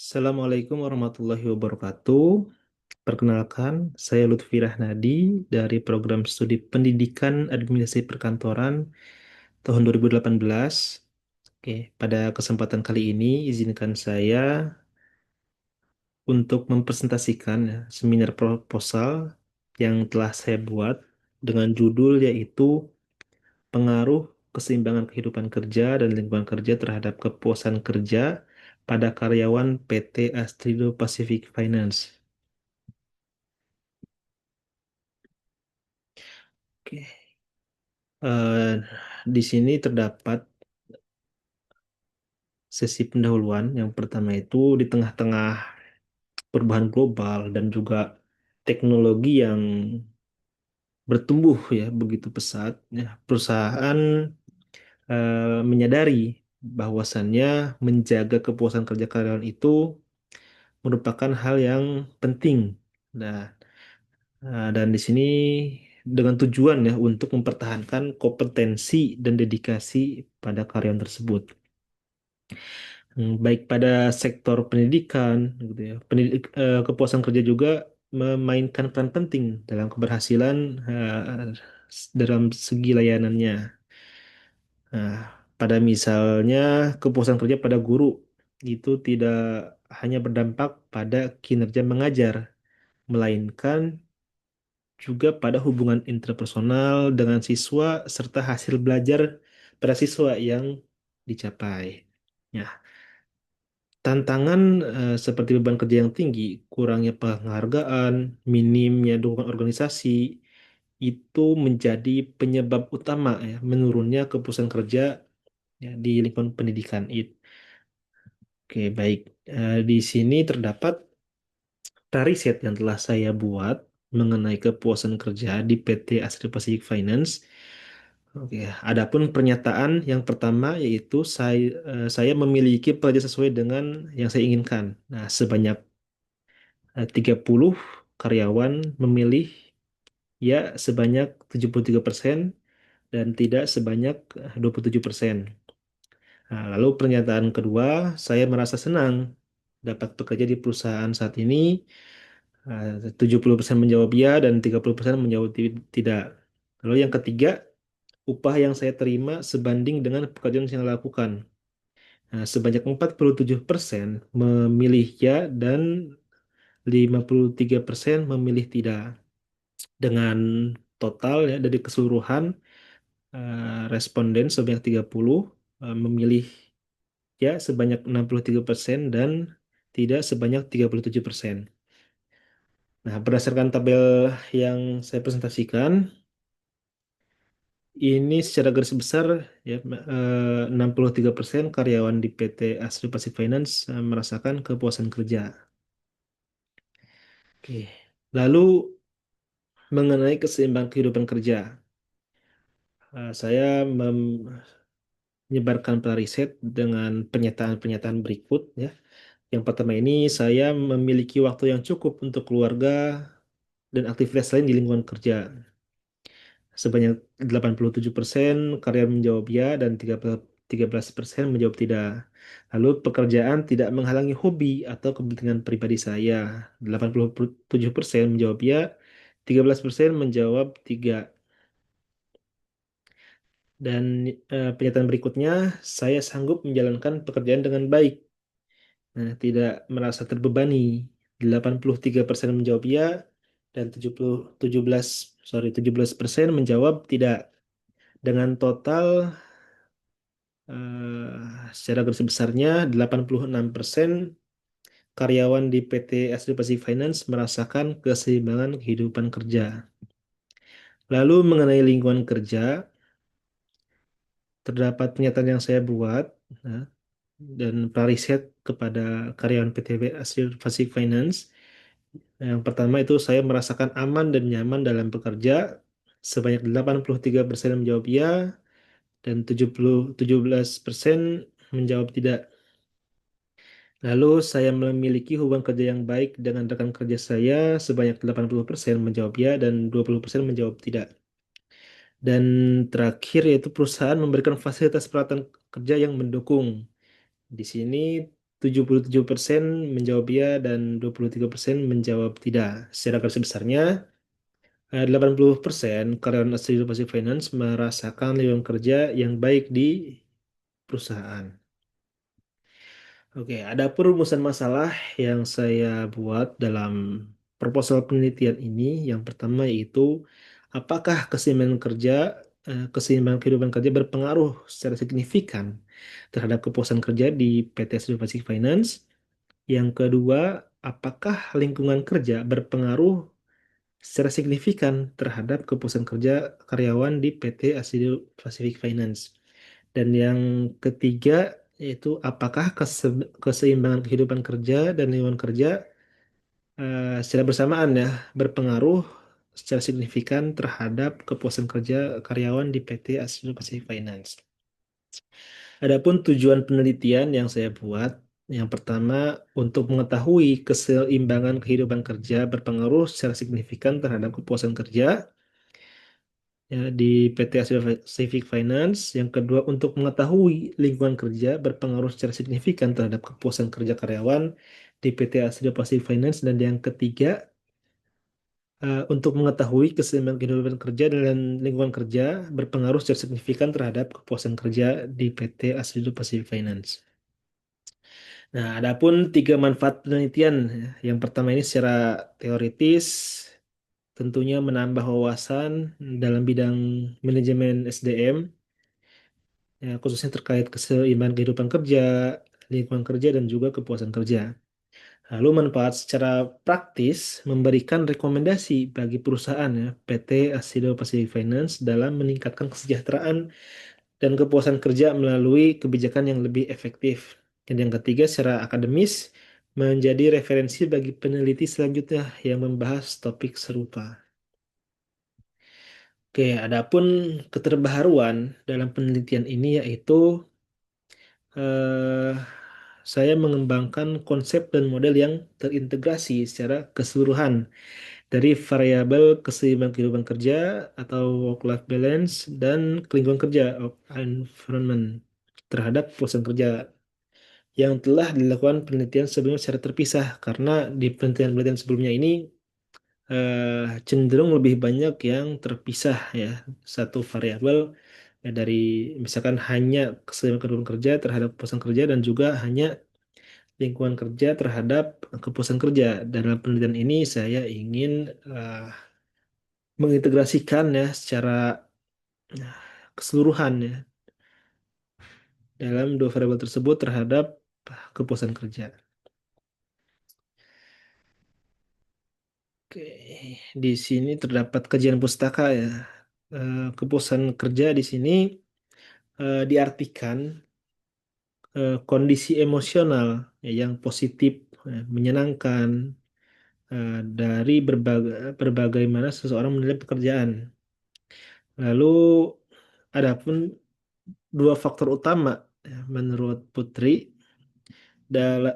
Assalamualaikum warahmatullahi wabarakatuh. Perkenalkan, saya Lutfi Rahnadi dari program studi Pendidikan Administrasi Perkantoran tahun 2018. Oke, pada kesempatan kali ini izinkan saya untuk mempresentasikan seminar proposal yang telah saya buat dengan judul yaitu Pengaruh Keseimbangan Kehidupan Kerja dan Lingkungan Kerja terhadap Kepuasan Kerja pada Karyawan PT Astrido Pacific Finance. Oke. Eh, di sini terdapat sesi pendahuluan. Yang pertama itu di tengah-tengah perubahan global dan juga teknologi yang bertumbuh ya begitu pesat, ya, perusahaan menyadari bahwasannya menjaga kepuasan kerja karyawan itu merupakan hal yang penting. Nah, dan di sini dengan tujuan ya untuk mempertahankan kompetensi dan dedikasi pada karyawan tersebut. Baik pada sektor pendidikan, gitu ya. Kepuasan kerja juga memainkan peran penting dalam keberhasilan dalam segi layanannya. Nah, pada misalnya kepuasan kerja pada guru itu tidak hanya berdampak pada kinerja mengajar, melainkan juga pada hubungan interpersonal dengan siswa serta hasil belajar pada siswa yang dicapai. Ya, tantangan seperti beban kerja yang tinggi, kurangnya penghargaan, minimnya dukungan organisasi, itu menjadi penyebab utama ya menurunnya kepuasan kerja ya, di lingkungan pendidikan. Oke, baik. Di sini terdapat riset yang telah saya buat mengenai kepuasan kerja di PT Asri Pacific Finance. Oke, adapun pernyataan yang pertama yaitu saya memiliki pekerja sesuai dengan yang saya inginkan. Nah, sebanyak 30 karyawan memilih ya sebanyak 73% dan tidak sebanyak 27%. Nah, lalu pernyataan kedua, saya merasa senang dapat bekerja di perusahaan saat ini. 70% menjawab ya dan 30% menjawab tidak. Lalu yang ketiga, upah yang saya terima sebanding dengan pekerjaan yang saya lakukan. Nah, sebanyak 47% memilih ya dan 53% memilih tidak. Dengan total ya dari keseluruhan responden sebanyak 30 memilih ya sebanyak 63% dan tidak sebanyak 37%. Nah, berdasarkan tabel yang saya presentasikan, ini secara garis besar ya 63% karyawan di PT Asri Pacific Finance merasakan kepuasan kerja. Oke. Lalu mengenai keseimbangan kehidupan kerja, saya menyebarkan riset dengan pernyataan-pernyataan berikut ya. Yang pertama ini saya memiliki waktu yang cukup untuk keluarga dan aktivitas lain di lingkungan kerja. Sebanyak 87% karyawan menjawab ya dan 13% menjawab tidak. Lalu pekerjaan tidak menghalangi hobi atau kepentingan pribadi saya. 87% menjawab ya, 13% menjawab tidak. Dan pernyataan berikutnya, saya sanggup menjalankan pekerjaan dengan baik. Nah, tidak merasa terbebani. 83% menjawab ya dan 17% menjawab tidak. Dengan total secara garis besarnya 86% karyawan di PT Asri Pacific Finance merasakan keseimbangan kehidupan kerja. Lalu mengenai lingkungan kerja, terdapat pernyataan yang saya buat nah, dan riset kepada karyawan PT Asri Pacific Finance. Yang pertama itu saya merasakan aman dan nyaman dalam bekerja. Sebanyak 83% menjawab ya dan 17% menjawab tidak. Lalu saya memiliki hubungan kerja yang baik dengan rekan kerja saya sebanyak 80% menjawab ya dan 20% menjawab tidak. Dan terakhir yaitu perusahaan memberikan fasilitas peralatan kerja yang mendukung. Di sini 77% menjawab ya dan 23% menjawab tidak. Secara garis besarnya, 80% karyawan asli Pacific Finance merasakan lingkungan kerja yang baik di perusahaan. Oke, ada perumusan masalah yang saya buat dalam proposal penelitian ini. Yang pertama yaitu, apakah keseimbangan kehidupan kerja berpengaruh secara signifikan terhadap kepuasan kerja di PT Asli Pacific Finance? Yang kedua, apakah lingkungan kerja berpengaruh secara signifikan terhadap kepuasan kerja karyawan di PT Asido Pacific Finance. Dan yang ketiga yaitu apakah keseimbangan kehidupan kerja dan lingkungan kerja secara bersamaan ya berpengaruh secara signifikan terhadap kepuasan kerja karyawan di PT Asido Pacific Finance. Adapun tujuan penelitian yang saya buat, yang pertama untuk mengetahui keseimbangan kehidupan kerja berpengaruh secara signifikan terhadap kepuasan kerja ya, di PT Asia Pacific Finance. Yang kedua, untuk mengetahui lingkungan kerja berpengaruh secara signifikan terhadap kepuasan kerja karyawan di PT Asia Pacific Finance. Dan yang ketiga, untuk mengetahui keseimbangan kehidupan kerja dan lingkungan kerja berpengaruh secara signifikan terhadap kepuasan kerja di PT Asia Pacific Finance. Nah, adapun tiga manfaat penelitian. Ya. Yang pertama ini secara teoritis, tentunya menambah wawasan dalam bidang manajemen SDM, ya, khususnya terkait keseimbangan kehidupan kerja, lingkungan kerja, dan juga kepuasan kerja. Lalu manfaat secara praktis memberikan rekomendasi bagi perusahaan ya, PT Asido Pacific Finance dalam meningkatkan kesejahteraan dan kepuasan kerja melalui kebijakan yang lebih efektif. Dan yang ketiga, secara akademis menjadi referensi bagi peneliti selanjutnya yang membahas topik serupa. Oke, adapun keterbaharuan dalam penelitian ini yaitu eh, saya mengembangkan konsep dan model yang terintegrasi secara keseluruhan dari variabel keseimbangan kehidupan kerja atau work-life balance dan lingkungan kerja environment terhadap perusahaan kerja yang telah dilakukan penelitian sebelumnya secara terpisah karena di penelitian-penelitian sebelumnya ini cenderung lebih banyak yang terpisah ya satu variabel ya, dari misalkan hanya keseimbangan kehidupan kerja terhadap kepuasan kerja dan juga hanya lingkungan kerja terhadap kepuasan kerja. Dalam penelitian ini saya ingin mengintegrasikan ya secara eh, keseluruhan ya dalam dua variabel tersebut terhadap kepuasan kerja. Oke, di sini terdapat kajian pustaka ya. Kepuasan kerja di sini diartikan kondisi emosional ya, yang positif, menyenangkan dari berbagai mana seseorang menilai pekerjaan. Lalu adapun dua faktor utama ya, menurut Putri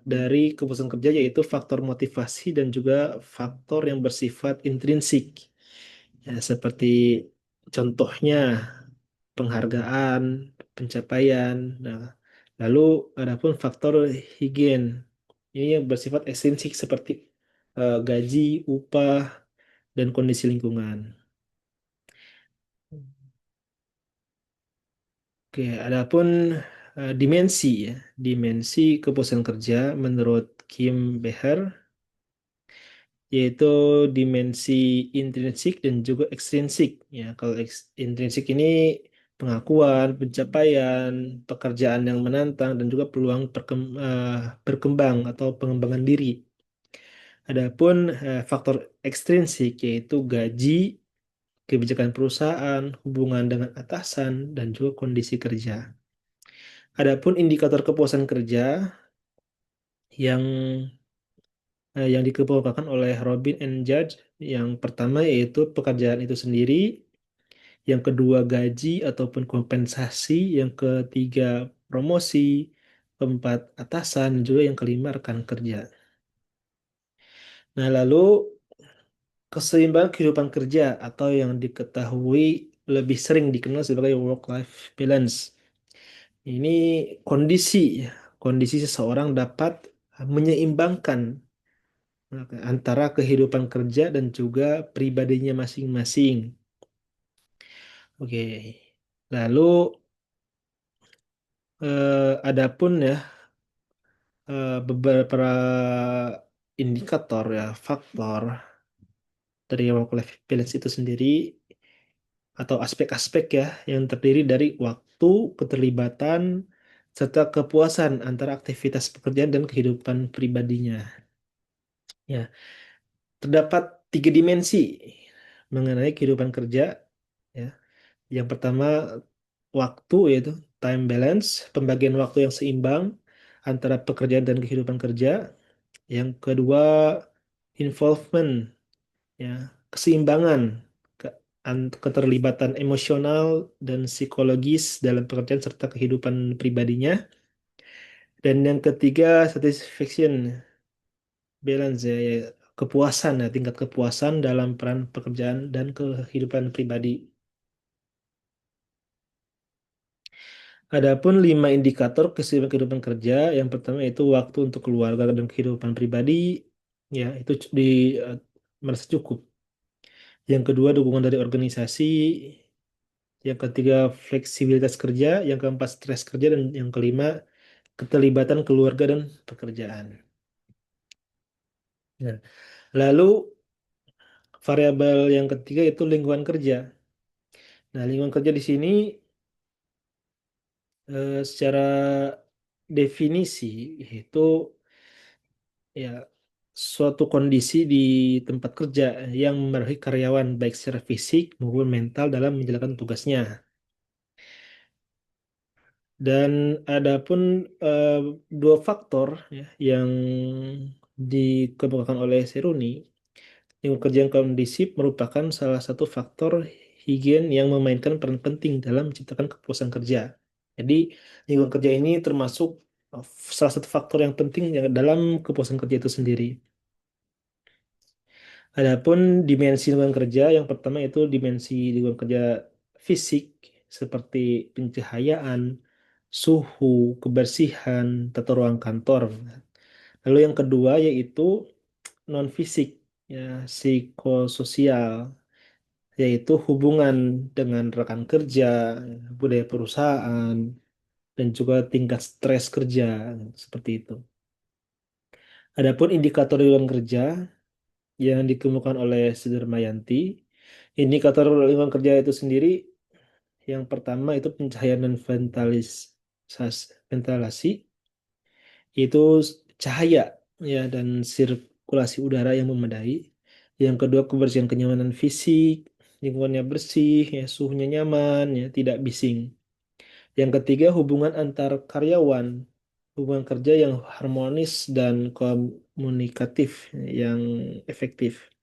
dari kepuasan kerja yaitu faktor motivasi dan juga faktor yang bersifat intrinsik. Ya, seperti contohnya penghargaan, pencapaian. Nah, lalu adapun faktor higien ini yang bersifat esensial seperti gaji, upah, dan kondisi lingkungan. Oke, adapun dimensi ya, dimensi kepuasan kerja menurut Kim Beher yaitu dimensi intrinsik dan juga ekstrinsik ya. Kalau intrinsik ini pengakuan, pencapaian, pekerjaan yang menantang dan juga peluang berkembang atau pengembangan diri. Adapun faktor ekstrinsik yaitu gaji, kebijakan perusahaan, hubungan dengan atasan dan juga kondisi kerja. Adapun indikator kepuasan kerja yang yang dikemukakan oleh Robin and Judge. Yang pertama yaitu pekerjaan itu sendiri, yang kedua gaji ataupun kompensasi, yang ketiga promosi, keempat atasan, juga yang kelima rekan kerja. Nah, lalu keseimbangan kehidupan kerja atau yang diketahui lebih sering dikenal sebagai work-life balance. Ini kondisi ya, kondisi seseorang dapat menyeimbangkan antara kehidupan kerja dan juga pribadinya masing-masing. Oke. Lalu adapun ya beberapa indikator ya faktor dari work life balance itu sendiri atau aspek-aspek ya yang terdiri dari waktu, keterlibatan, serta kepuasan antara aktivitas pekerjaan dan kehidupan pribadinya. Ya, terdapat tiga dimensi mengenai kehidupan kerja. Ya, yang pertama waktu yaitu time balance, pembagian waktu yang seimbang antara pekerjaan dan kehidupan kerja. Yang kedua involvement, ya keseimbangan, keterlibatan emosional dan psikologis dalam pekerjaan serta kehidupan pribadinya. Dan yang ketiga satisfaction, balance ya, kepuasan ya, tingkat kepuasan dalam peran pekerjaan dan kehidupan pribadi. Adapun 5 indikator keseimbangan kehidupan kerja, yang pertama itu waktu untuk keluarga dan kehidupan pribadi, ya itu merasa cukup. Yang kedua dukungan dari organisasi, yang ketiga fleksibilitas kerja, yang keempat stres kerja, dan yang kelima keterlibatan keluarga dan pekerjaan. Ya. Lalu variabel yang ketiga itu lingkungan kerja. Nah, lingkungan kerja di sini secara definisi itu ya suatu kondisi di tempat kerja yang mempengaruhi karyawan baik secara fisik maupun mental dalam menjalankan tugasnya. Dan adapun eh, dua faktor ya, yang dikemukakan oleh Seruni, lingkungan kerja yang kondisif merupakan salah satu faktor higien yang memainkan peran penting dalam menciptakan kepuasan kerja. Jadi lingkungan kerja ini termasuk eh, salah satu faktor yang penting yang dalam kepuasan kerja itu sendiri. Adapun dimensi lingkungan kerja, yang pertama itu dimensi lingkungan kerja fisik seperti pencahayaan, suhu, kebersihan, tata ruang kantor. Lalu yang kedua yaitu non fisik, ya psikososial, yaitu hubungan dengan rekan kerja, budaya perusahaan, dan juga tingkat stres kerja seperti itu. Adapun indikator lingkungan kerja yang dikemukakan oleh Sudarmayanti, indikator lingkungan kerja itu sendiri yang pertama itu pencahayaan dan ventilasi, itu cahaya ya dan sirkulasi udara yang memadai. Yang kedua kebersihan kenyamanan fisik, lingkungannya bersih, ya suhunya nyaman, ya tidak bising. Yang ketiga hubungan antar karyawan, hubungan kerja yang harmonis dan komunikatif yang efektif.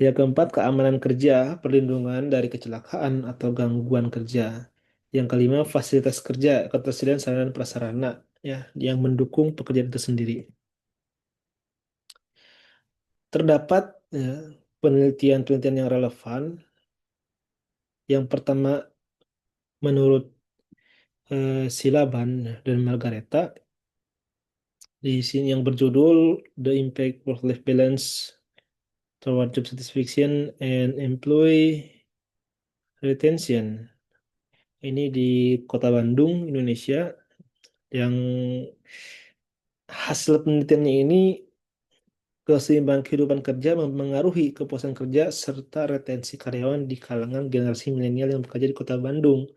Yang keempat, keamanan kerja, perlindungan dari kecelakaan atau gangguan kerja. Yang kelima, fasilitas kerja, ketersediaan sarana dan prasarana ya yang mendukung pekerjaan itu sendiri. Terdapat ya, penelitian-penelitian yang relevan. Yang pertama, menurut Silaban dan Margareta, di sini yang berjudul The Impact Work-Life Balance Toward Job Satisfaction and Employee Retention. Ini di Kota Bandung, Indonesia, yang hasil penelitiannya ini keseimbangan kehidupan kerja mempengaruhi kepuasan kerja serta retensi karyawan di kalangan generasi milenial yang bekerja di Kota Bandung.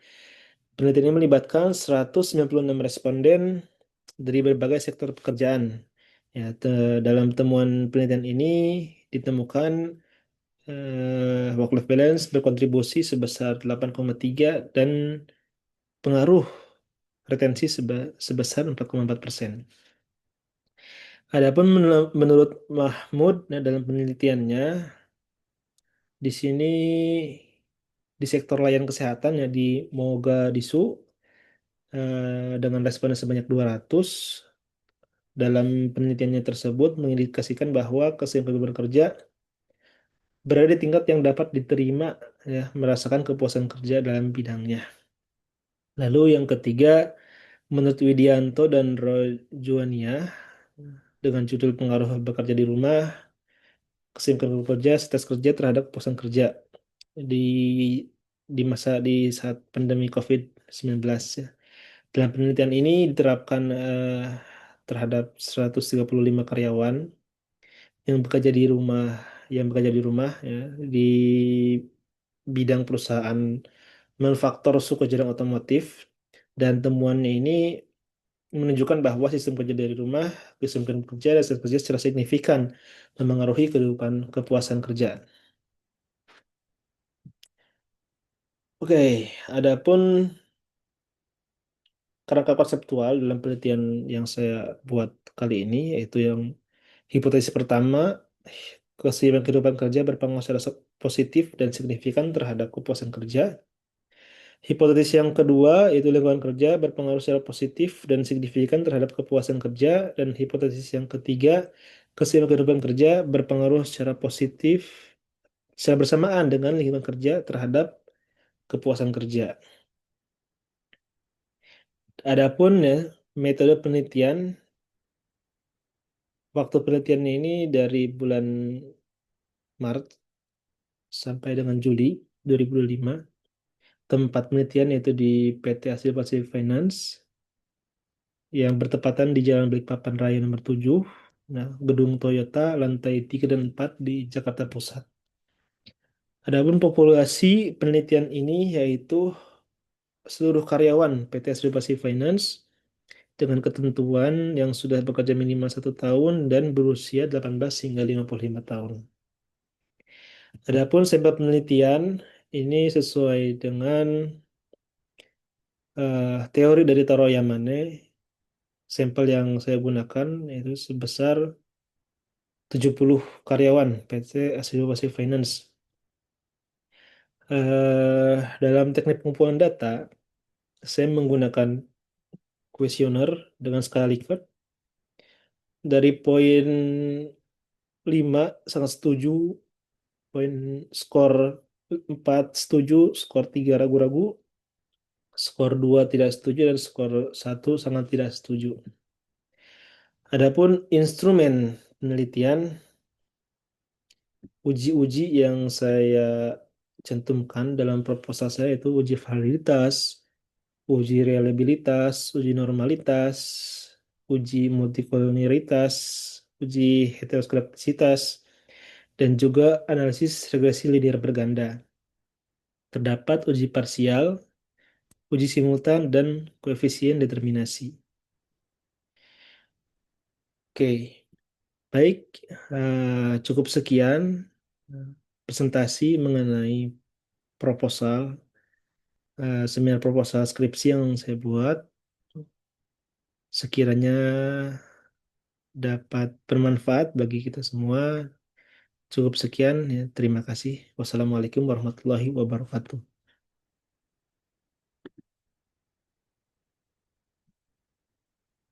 Penelitian ini melibatkan 196 responden dari berbagai sektor pekerjaan. Ya, dalam temuan penelitian ini ditemukan work-life balance berkontribusi sebesar 8,3 dan pengaruh retensi sebesar 4,4%. Adapun menurut Mahmud, nah, dalam penelitiannya di sini di sektor layanan kesehatan ya di Mogadishu dengan responden sebanyak 200, dalam penelitiannya tersebut mengindikasikan bahwa keseimbangan bekerja berada di tingkat yang dapat diterima ya merasakan kepuasan kerja dalam bidangnya. Lalu yang ketiga Menurut Widianto dan Rojuania, dengan judul Pengaruh Bekerja di Rumah, Kesibukan Bekerja, Stres Kerja terhadap Kepuasan Kerja di di saat pandemi COVID-19 ya. Dalam penelitian ini diterapkan terhadap 135 karyawan yang bekerja di rumah ya, di bidang perusahaan manufaktur suku Jepang otomotif, dan temuannya ini menunjukkan bahwa sistem kerja dari rumah, sistem kerja dan sistem kerja secara signifikan memengaruhi kepuasan kerja. Oke, adapun kerangka konseptual dalam penelitian yang saya buat kali ini, yaitu yang hipotesis pertama, keseimbangan kehidupan kerja berpengaruh secara positif dan signifikan terhadap kepuasan kerja. Hipotesis yang kedua, yaitu lingkungan kerja berpengaruh secara positif dan signifikan terhadap kepuasan kerja. Dan hipotesis yang ketiga, keseimbangan kehidupan kerja berpengaruh secara positif secara bersamaan dengan lingkungan kerja terhadap kepuasan kerja. Adapun ya, metode penelitian, waktu penelitiannya ini dari bulan Maret sampai dengan Juli 2025. Tempat penelitian yaitu di PT Hasil Pacific Finance yang bertepatan di Jalan Balikpapan Raya nomor 7, nah, gedung Toyota lantai 3 dan 4 di Jakarta Pusat. Adapun populasi penelitian ini yaitu seluruh karyawan PT Hasil Pacific Finance dengan ketentuan yang sudah bekerja minimal 1 tahun dan berusia 18 hingga 55 tahun. Adapun sampel penelitian ini sesuai dengan teori dari Taro Yamane. Sampel yang saya gunakan itu sebesar 70 karyawan PT Asido Pacific Finance. Dalam teknik pengumpulan data, saya menggunakan kuesioner dengan skala Likert. Dari poin 5 sangat setuju, poin skor 4 setuju, skor 3 ragu-ragu, skor 2 tidak setuju, dan skor 1 sangat tidak setuju. Adapun instrumen penelitian, uji-uji yang saya cantumkan dalam proposal saya itu uji validitas, uji reliabilitas, uji normalitas, uji multikolonialitas, uji heteroskeptisitas, dan juga analisis regresi linear berganda. Terdapat uji parsial, uji simultan, dan koefisien determinasi. Oke, baik, cukup sekian presentasi mengenai proposal, seminar proposal skripsi yang saya buat. Sekiranya dapat bermanfaat bagi kita semua. Cukup sekian ya. Terima kasih. Wassalamualaikum warahmatullahi wabarakatuh.